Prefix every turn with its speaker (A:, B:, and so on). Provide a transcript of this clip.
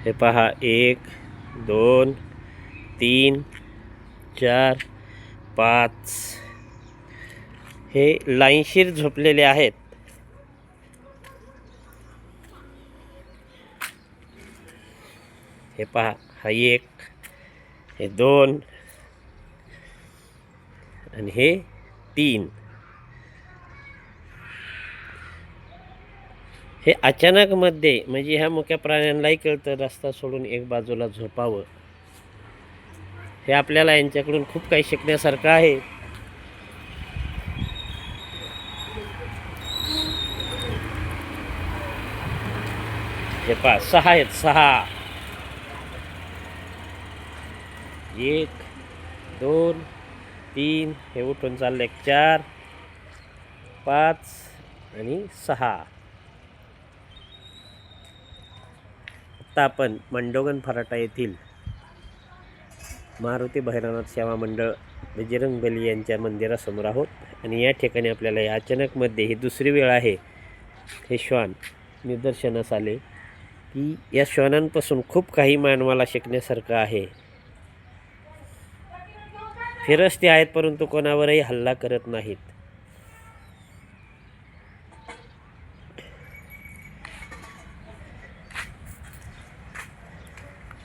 A: हे पहा 1 2 3 4 5 हे लाईनशीर झोपलेले आहेत. हे पहा हा 1 हे 2 आणि हे 3. हे अचानक मध्ये म्हणजे ह्या मुक्या प्राण्यांनाही कळतं रस्ता सोडून एक बाजूला झोपावं. हे आपल्याला यांच्याकडून खूप काही शिकण्यासारखं आहे. हे पहा 6 आहेत 6. 1 2 3 हे उठून चालले 4 5 आणि 6. आता आपण मंडोगण फराटा येथील मारुती भैरवनाथ सेवा मंडळ बजरंगबली यांच्या मंदिरासमोर आहोत आणि या ठिकाणी आपल्याला या अचानकमध्ये ही दुसरी वेळ आहे हे श्वान निदर्शनास आले की या श्वानांपासून खूप काही मानवाला शिकण्यासारखं आहे. फिरस्ते आहेत परंतु कोणावरही हल्ला करत नाहीत.